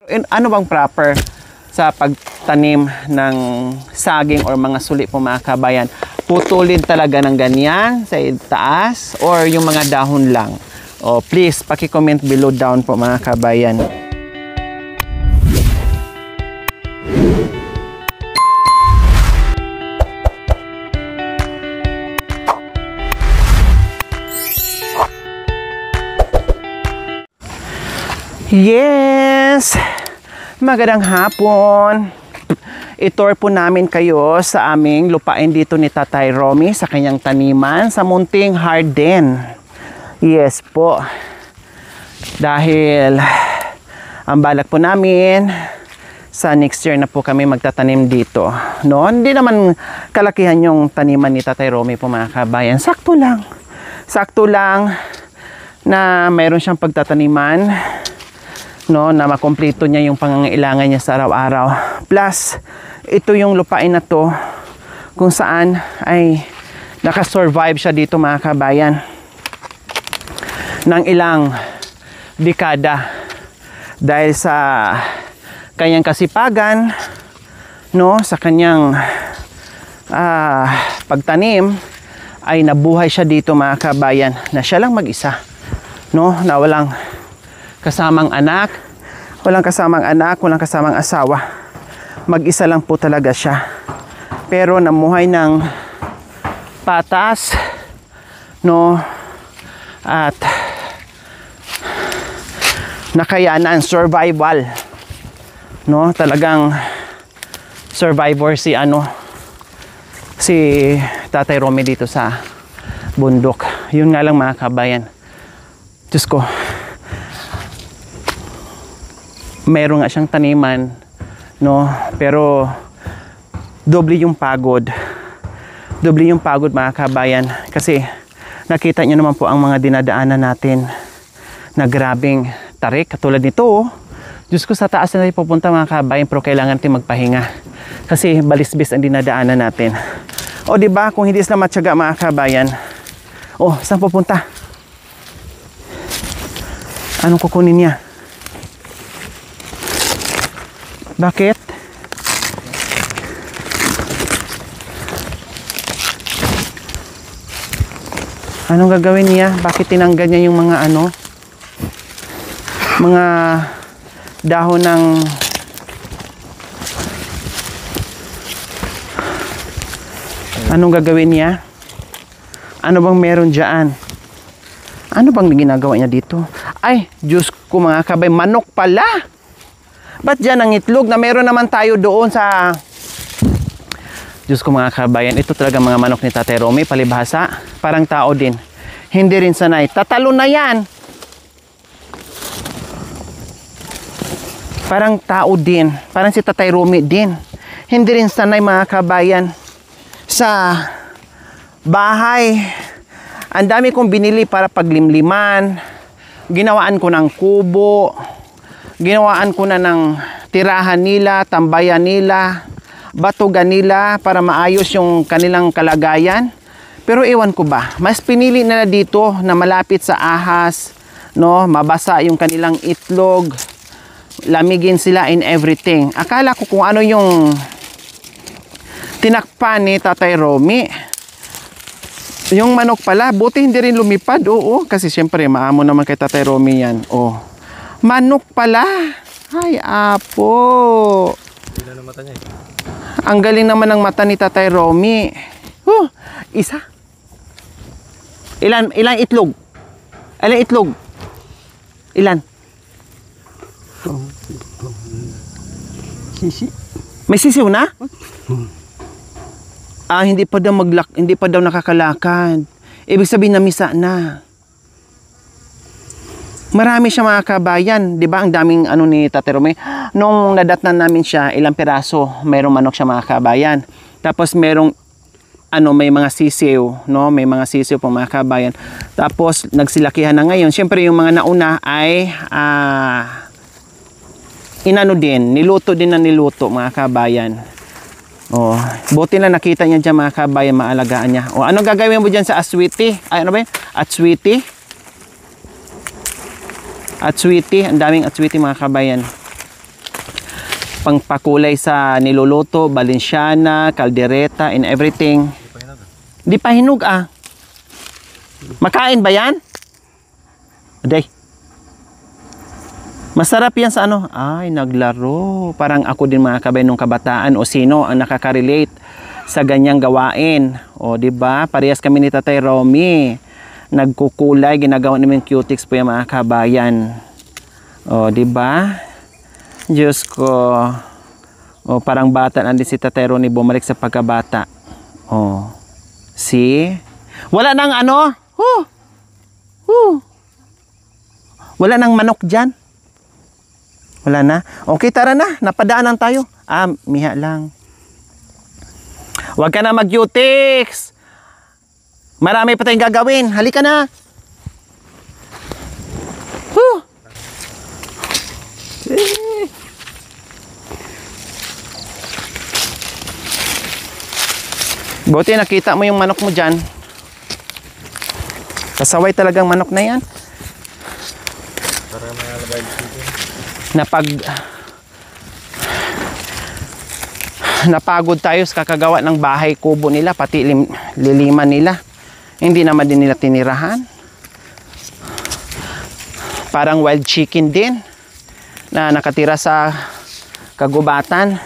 Ano bang proper sa pagtanim ng saging or mga suli po mga kabayan? Putulin talaga ng ganyan sa taas or yung mga dahon lang? O please, paki-comment below down po mga kabayan. Yes! Magandang hapon. I-tour po namin kayo sa aming lupain dito ni Tatay Romy sa kanyang taniman sa munting Harden. Yes po. Dahil ang balak po namin sa next year na po kami magtatanim dito. No, hindi naman kalakihan yung taniman ni Tatay Romy po mga kabayan. Sakto lang. Sakto lang na mayroon siyang pagtataniman, no, na makumpleto niya yung pangangailangan niya sa araw-araw. Plus, ito yung lupain na to kung saan ay nakasurvive siya dito mga kabayan ng ilang dekada dahil sa kanyang kasipagan, no, sa kanyang pagtanim ay nabuhay siya dito mga kabayan na siya lang mag-isa, no, na walang kasamang anak, walang kasamang asawa. Mag-isa lang po talaga siya. Pero namuhay ng patas, no, at nakayanan, survival. No, talagang survivor si Tatay Romy dito sa bundok. Yun nga lang mga kabayan. Diyos ko, meron nga siyang taniman, no, pero doble yung pagod mga kabayan, kasi nakita niyo naman po ang mga dinadaanan natin na grabing tarik katulad nito, oh. Diyos ko, sa taas na tayo pupunta mga kabayan, pero kailangan natin magpahinga kasi balisbis ang dinadaanan natin. O diba, kung hindi sila matyaga mga kabayan, oh, saan pupunta? Anong kukunin niya? Bakit? Anong gagawin niya? Bakit tinanggal niya yung mga mga dahon ng anong gagawin niya? Ano bang meron dyan? Ano bang ginagawa niya dito? Ay, Diyos ko mga kabay, manok pala! Ba't dyan ang itlog na meron naman tayo doon sa... Diyos ko mga kabayan, ito talaga mga manok ni Tatay Romy, palibhasa. Parang tao din. Hindi rin sanay. Tatalo na yan! Parang tao din. Parang si Tatay Romy din. Hindi rin sanay mga kabayan. Sa bahay, ang dami kong binili para paglimliman. Ginawaan ko ng kubo. Ginawaan ko na ng tirahan nila, tambayan nila, batugan nila para maayos yung kanilang kalagayan. Pero ewan ko ba, mas pinili nila dito na malapit sa ahas, no, mabasa yung kanilang itlog, lamigin sila in everything. Akala ko kung ano yung tinakpan ni Tatay Romy. Yung manok pala, buti hindi rin lumipad. Oo, kasi syempre maamo naman kay Tatay Romy yan. Oh. Manok pala. Ay, apo. Ilan ang mata niya? Ang galing naman ng mata ni Tatay Romy. Isa. Ilan itlog? Ilan itlog? Ilan? Sisi. May sisiw na? Hindi pa daw nakakalakad. Ibig sabihin namisa na. Marami siya mga kabayan, 'di ba? Ang daming ni Tatay Romy. Nung nadatnan namin siya, ilang piraso, mayroong manok siya mga kabayan. Tapos merong may mga sisiw, no? May mga sisiw po mga kabayan. Tapos nagsilakihan na ngayon. Siyempre yung mga nauna ay niluto din mga kabayan. Oh, buti na nakita niya dyan mga kabayan, maalagaan niya. O, ano gagawin mo dyan sa aswiti? Ay, ano ba yun? Atswiti, ang daming atswiti mga kabayan. pangpakulay sa niluluto, Valenciana, caldereta, and everything. Di pa hinog ah. Makain ba yan? Day. Masarap yan sa ano? Ay, naglaro. Parang ako din mga kabay nung kabataan o sino ang nakaka-relate sa ganyang gawain. O, di ba? Parehas kami ni Tatay Romy. Nagkukulay, ginagawa namin cutics po yung mga kabayan. O, di ba? Diyos ko. O, parang bata lang din si Tatay Romy bumalik sa pagkabata. O. See? Wala nang ano? Wala nang manok dyan. Wala na. Okay, tara na. Napadaanan tayo. Miha lang. Huwag ka na mag-cutics. Marami pa tayong gagawin. Halika na. Buti nakita mo yung manok mo dyan. Kasaway talagang manok na yan. Napagod tayo sa kakagawa ng bahay kubo nila, pati liliman nila. Hindi naman din nila tinirahan. Parang wild chicken din na nakatira sa kagubatan.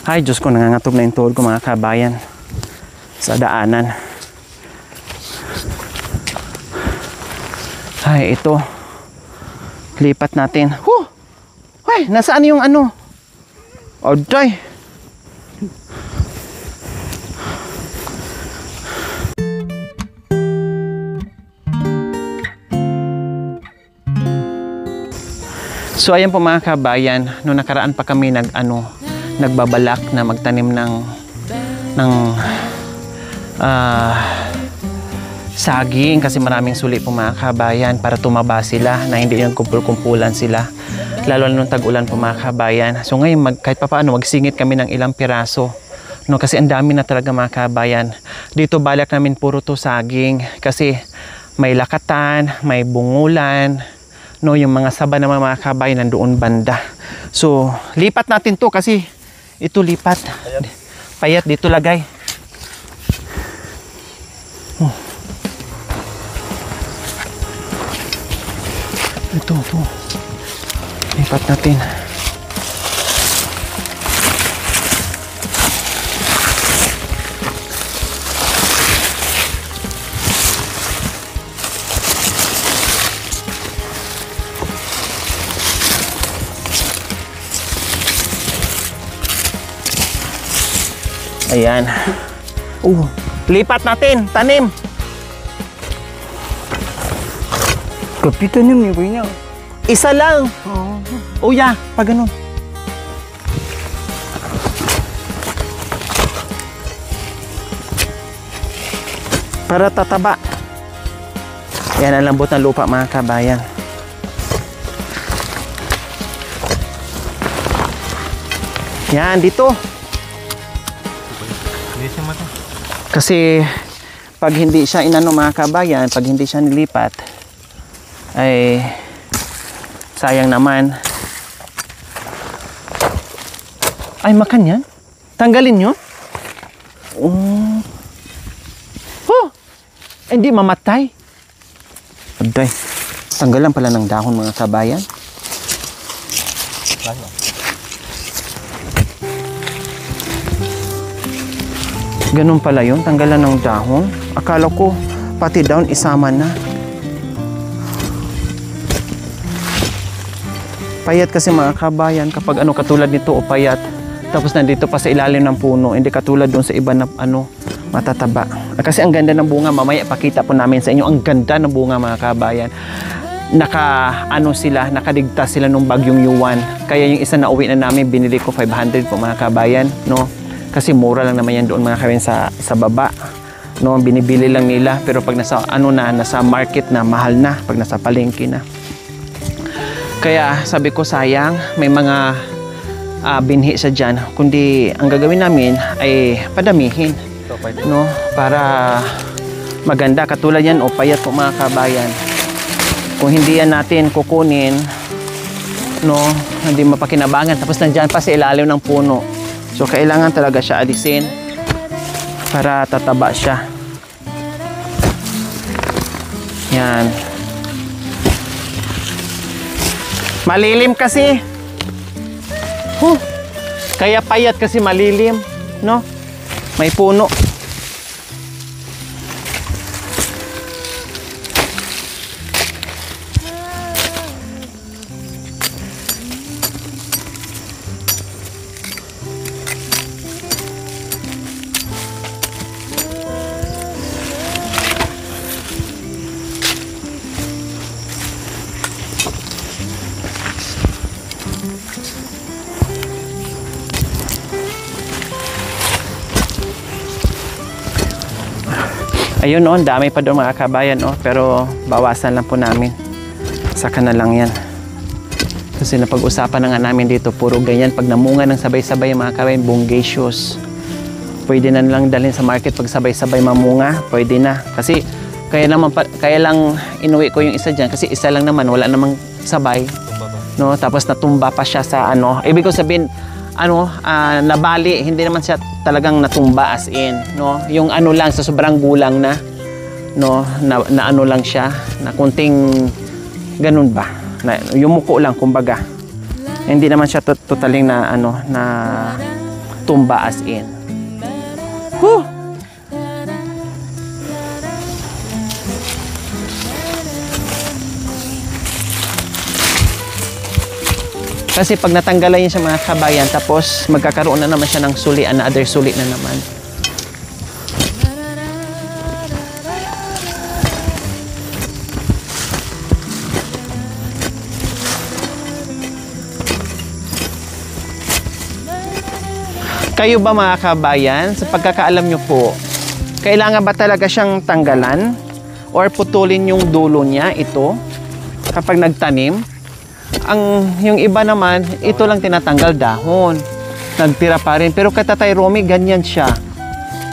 Ay, Diyos ko, nangangatog na yung tuhod ko mga kabayan sa daanan. Ay, ito. Lipat natin. Ay, nasaan yung ano? Oday. So, ayan po mga kabayan, noong nakaraan pa kami nagbabalak na magtanim ng saging kasi maraming suli po mga kabayan para tumaba sila na hindi yung kumpul-kumpulan sila lalo na nung tag-ulan po mga kabayan. So ngayon kahit papaano magsingit kami ng ilang piraso kasi ang dami na talaga mga kabayan. Dito balak namin puro to saging kasi may lakatan, may bungulan, yung mga saba ng mga kabayan nandoon banda. So lipat natin to kasi ito lipat. Payat dito lagay. Ito. Lipat natin. Ayan. Lipat natin. Tanim. Kapitan yun, yung niya. Isa lang. Yeah. Pag ganun. Para tataba. Yan ang lambot ng lupa mga kabayan. Yan, dito. Kasi pag hindi siya inano mga kabayan, pag hindi siya nilipat, ay sayang naman. Ay, makan yan? Tanggalin nyo? Hindi mamatay. Aday, tanggalan pala ng dahon mga kabayan. Ganun pala yun, tanggalan ng dahon. Akala ko pati dahon isama na. Payat kasi mga kabayan kapag katulad nito o payat tapos nandito pa sa ilalim ng puno, hindi katulad doon sa iba na matataba. Kasi ang ganda ng bunga, mamaya pakita po namin sa inyo ang ganda ng bunga mga kabayan. Nakadigtas sila nung bagyong Yuan. Kaya yung isa na uwi na namin binili ko 500 po mga kabayan, no? Kasi mura lang naman yan doon mga kabayan sa baba. No, binibili lang nila pero pag nasa nasa market na mahal na, pag nasa palengke na. Kaya sabi ko sayang, may mga binhi sa dyan, kundi ang gagawin namin ay padamihin, no? Para maganda. Katulad yan, o payat po mga kabayan. Kung hindi yan natin kukunin, no, hindi mapakinabangan. Tapos nandyan pa sa ilalim ng puno. So, kailangan talaga siya alisin para tataba siya. Yan. Malilim kasi. Kaya payat kasi malilim, no? May puno. Ayun, no, dami pa doon mga kabayan, oh, pero bawasan lang po namin. Saka na lang yan. Kasi napag-usapan na nga namin dito, puro ganyan. Pag namunga ng sabay-sabay mga kabayan, bungaceous. Pwede na lang dalhin sa market pag sabay-sabay mamunga, pwede na. Kasi kaya lang inuwi ko yung isa dyan, kasi isa lang naman, wala namang sabay. No, tapos natumba pa siya sa ano. Ibig ko sabihin, nabali, hindi naman siya talagang natumba as in, no? Yung ano lang, sa sobrang gulang na, no? Na ano lang siya, na kunting ganun ba? Na, yumuko lang, kumbaga. Hindi naman siya totaling na, na tumba as in. Whew! Kasi pag natanggalan niya sa mga kabayan, tapos magkakaroon na naman siya ng suli, another suli na naman. Kayo ba mga kabayan, sa pagkakaalam nyo po, kailangan ba talaga siyang tanggalan? Or putulin yung dulo niya, ito, kapag nagtanim? Yung iba naman, ito lang tinatanggal dahon. Nagtira pa rin. Pero kay Tatay Romy, ganyan siya.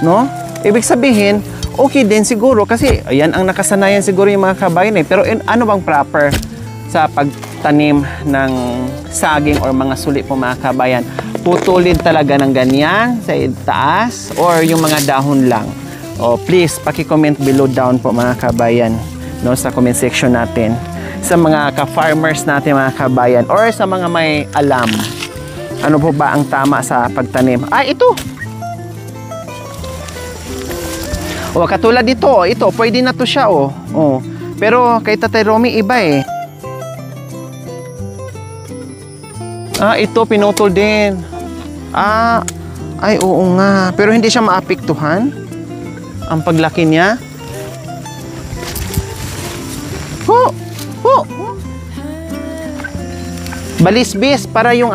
No? Ibig sabihin, okay din siguro. Kasi, ayan ang nakasanayan siguro yung mga kabayan eh. Pero ano bang proper sa pagtanim ng saging or mga suli po mga kabayan? Putulin talaga ng ganyan sa taas or yung mga dahon lang? O please, paki-comment below down po mga kabayan, no, sa comment section natin. Sa mga ka-farmers natin mga kabayan or sa mga may alam, ano po ba ang tama sa pagtanim? Ito! O, katulad dito, ito, pwede na to siya, oh. Oh. Pero kay Tatay Romy, iba eh. Ito, pinutol din. Ay, oo nga. Pero hindi siya maapektuhan ang paglaki niya. Balisbis para yung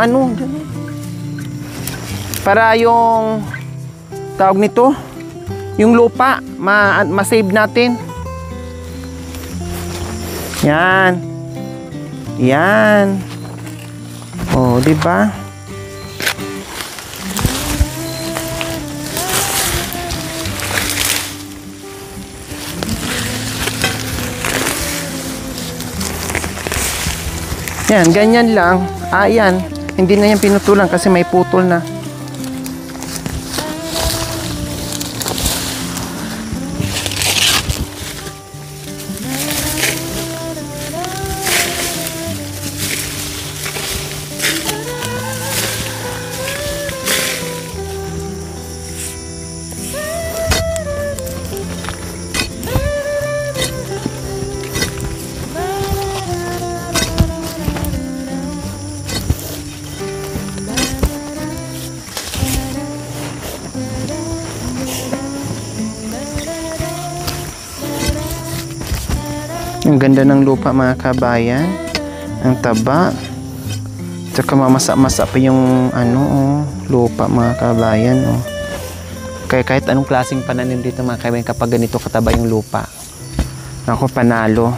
para yung tawag nito, yung lupa ma-save natin. Yan. Oh, di ba? Yan, ganyan lang. Yan. Hindi na yan pinutulan kasi may putol na. Ang ganda ng lupa mga kabayan. Ang taba. Tsaka mamasa-masa pa yung lupa mga kabayan. Oh. Kaya kahit anong klaseng pananim dito mga kabayan, kapag ganito kataba yung lupa, ako panalo.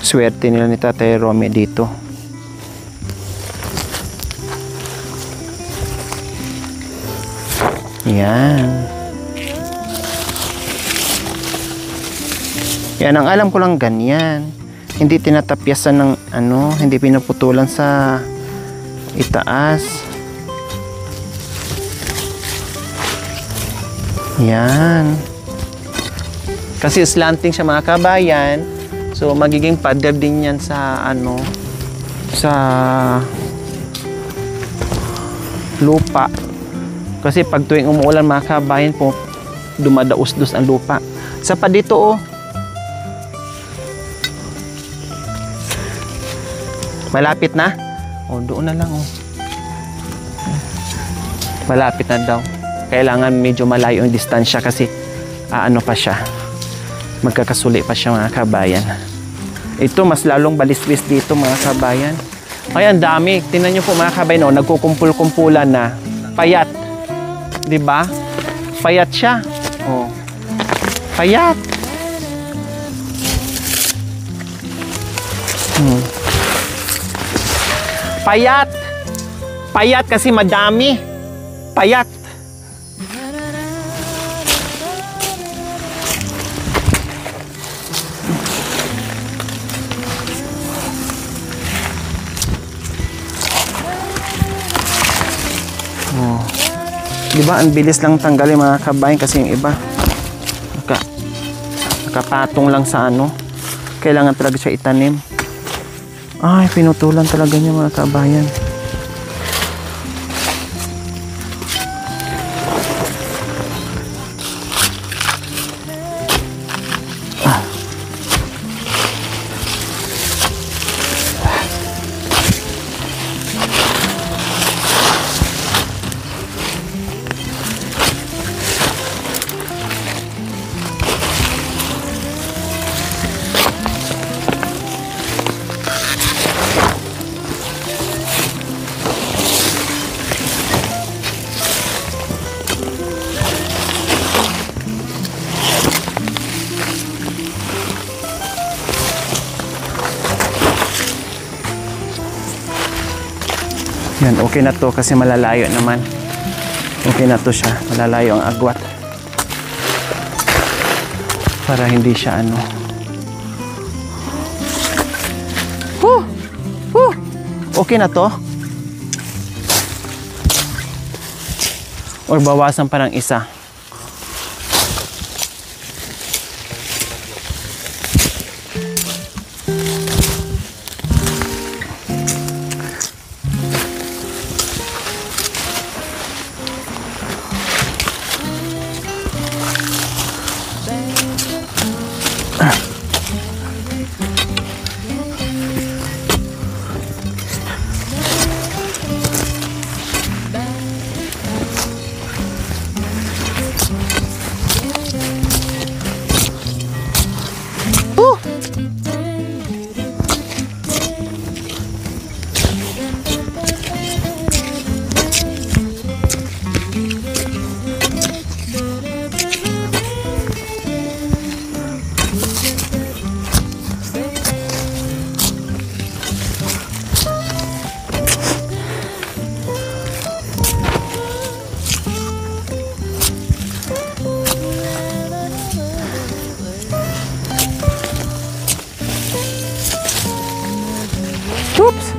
Swerte nila ni Tatay Romy dito. Yan. Yan, ang alam ko lang ganyan. Hindi tinatapyasan ng ano, hindi pinuputulan sa itaas. Yan. Kasi slanting siya mga kabayan. So magiging pader din yan sa ano, sa lupa. Kasi pag tuwing umuulan mga kabayan po, dumadaos-dos ang lupa. Sa pa dito oh. Malapit na? O, doon na lang oh. Malapit na daw. Kailangan medyo malayo ang distansya kasi ano pa siya. Magkakasuli pa siya mga kabayan. Ito mas lalong baliswis dito mga kabayan. Ay, ang dami. Tingnan niyo po mga kabayan oh, nagkukumpul-kumpulan na. Payat. 'Di ba? Payat siya. Oh. Payat. Payat. Payat kasi madami. Payat. Oh. Diba, ang bilis lang tanggalin mga kabayan kasi yung iba nakapatong lang sa ano. Kailangan talaga siya itanim. Ay, pinutulan talaga niya mga kabayan. Yan, okay na to kasi malalayo naman. Okay na to siya. Malalayo ang agwat. Para hindi siya ano. Okay na to? Or bawasan pa ng isa? Oops!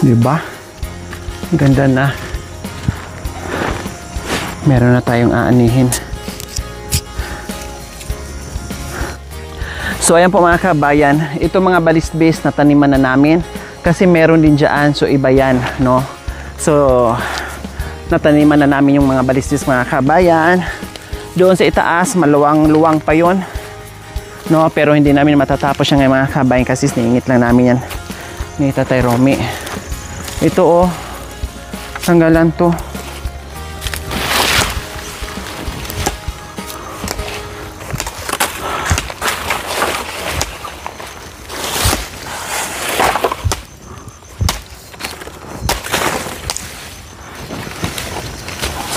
Diba? Ganda na. Meron na tayong aanihin. So ayan po mga kabayan, ito mga balisbis na taniman na namin kasi meron din dyan, so iba yan, no? So nataniman na namin yung mga balisbis mga kabayan. Doon sa itaas, maluwang-luwang pa yon, no? Pero hindi namin matatapos yan ngayon mga kabayan kasi siniingit lang namin yan ni Tatay Romy. Ito oh, tanggalan to.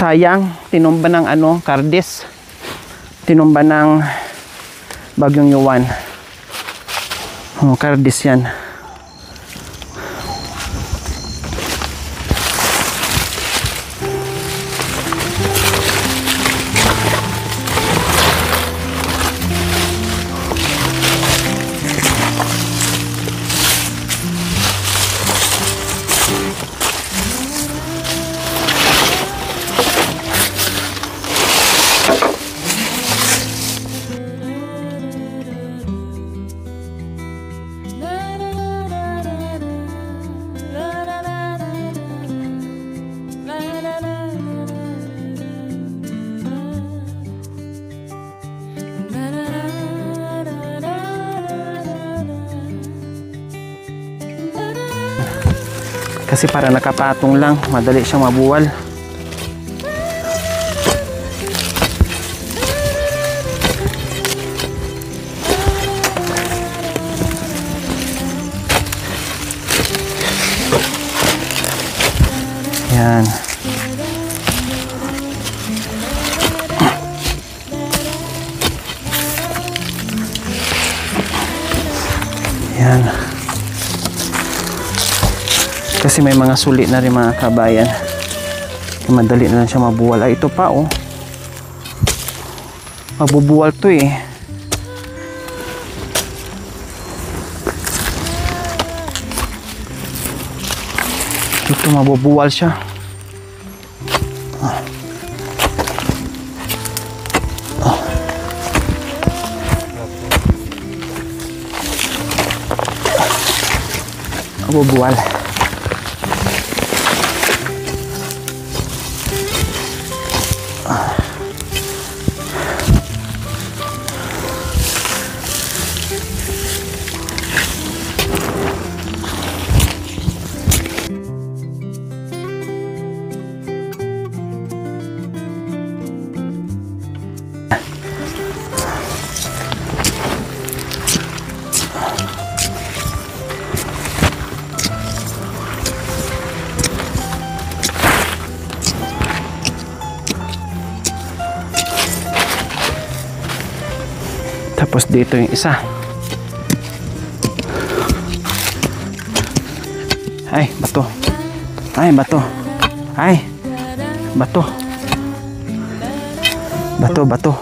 Sayang, tinumba ng kardis. Tinumba ng bagyong Yuan. Oh, kardis yan. Kasi para nakapatong lang, madali siyang mabuwal. Yan. Yan. Kasi may mga sulit na rin mga kabayan. Madali na lang siya mabuwal. Ay, ito pa oh. Mabubuwal to eh. Ito mabubuwal siya. Mabubuwal. Tapos dito yung isa. Ay, bato. Ay, bato. Ay, bato. Bato, bato.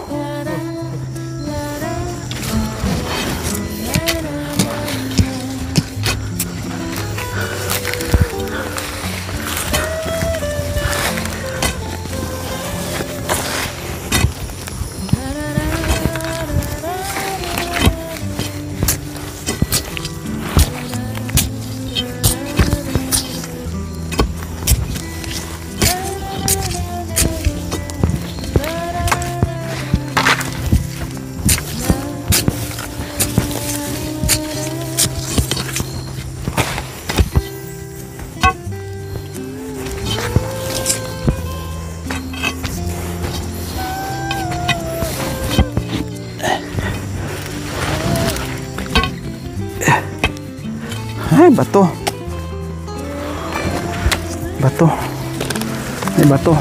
Ay, bato. Bato. Ay, bato.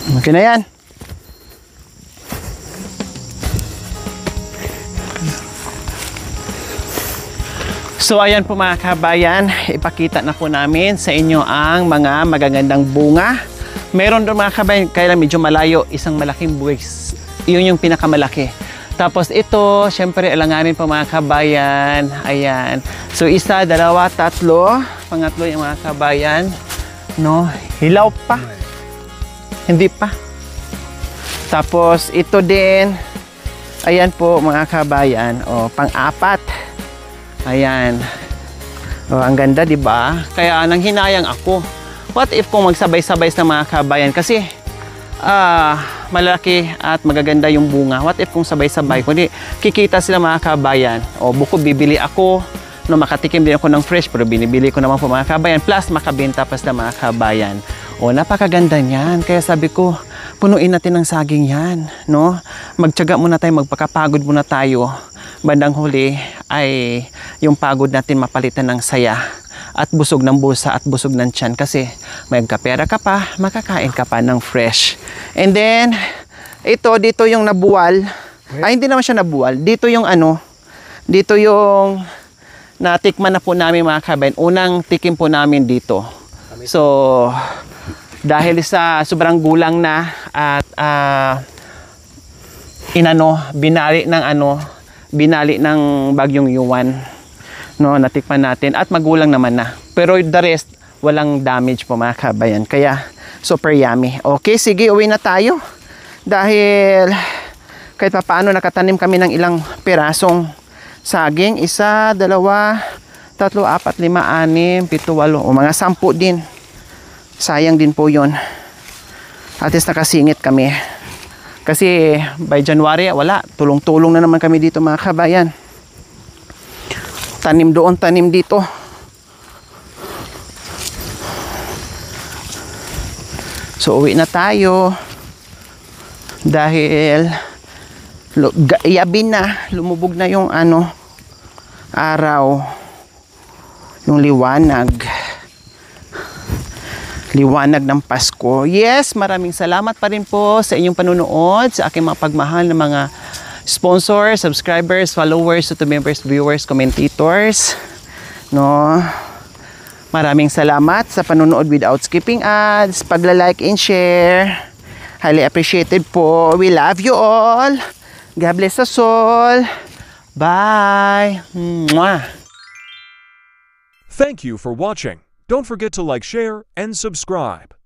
Okay na yan. So ayan po mga kabayan, ipakita na po namin sa inyo ang mga magagandang bunga. Meron doon mga kabayan, kaya medyo malayo, isang malaking buwig. Yun yung pinakamalaki. Tapos ito, syempre alanganin po mga kabayan. Ayan. So isa, dalawa, tatlo. Pangatlo yung mga kabayan. No, hilaw pa. Hindi pa. Tapos ito din. Ayan po mga kabayan. O, pang-apat. Ayan. O, ang ganda, di ba? Kaya nang hinayang ako. What if kung magsabay-sabay sa mga kabayan? Kasi malaki at magaganda yung bunga. What if kung sabay-sabay? Kundi kikita sila mga kabayan. O, buko bibili ako. No, makatikim din ako ng fresh, pero binibili ko naman po mga kabayan. Plus, makabenta pa sila mga kabayan. O, napakaganda niyan. Kaya sabi ko, punuin natin ng saging yan. No? Magtiyaga muna tayo, magpakapagod muna tayo. Bandang huli ay yung pagod natin mapalitan ng saya at busog ng bulsa at busog ng tiyan kasi may kapera ka pa, makakain ka pa ng fresh. And then, dito yung nabuwal. Ay, hindi naman siya nabuwal. Dito yung dito yung natikman na po namin mga kabayan. Unang tikim po namin dito. So, dahil sa sobrang gulang na at binali ng bagyong Yuan, no, natikman natin at magulang naman na, pero the rest walang damage po mga kabayan, kaya super yummy. Okay, sige, uwi na tayo dahil kahit pa paano nakatanim kami ng ilang pirasong saging. 1, 2, 3, 4, 5, 6, 7, 8 o mga 10 din. Sayang din po yun. At least nakasingit kami. Kasi by January, wala. Tulong-tulong na naman kami dito mga kabayan. Tanim doon, tanim dito. So uwi na tayo. Dahil yabi na. Lumubog na yung araw. Yung liwanag ng Pasko. Yes, maraming salamat pa rin po sa inyong panunood, sa aking mga pagmahal ng mga sponsors, subscribers, followers, YouTube members, viewers, commentators. No? Maraming salamat sa panunood without skipping ads, pagla-like and share. Highly appreciated po. We love you all. God bless us all. Bye. Mwah. Thank you for watching. Don't forget to like, share, and subscribe.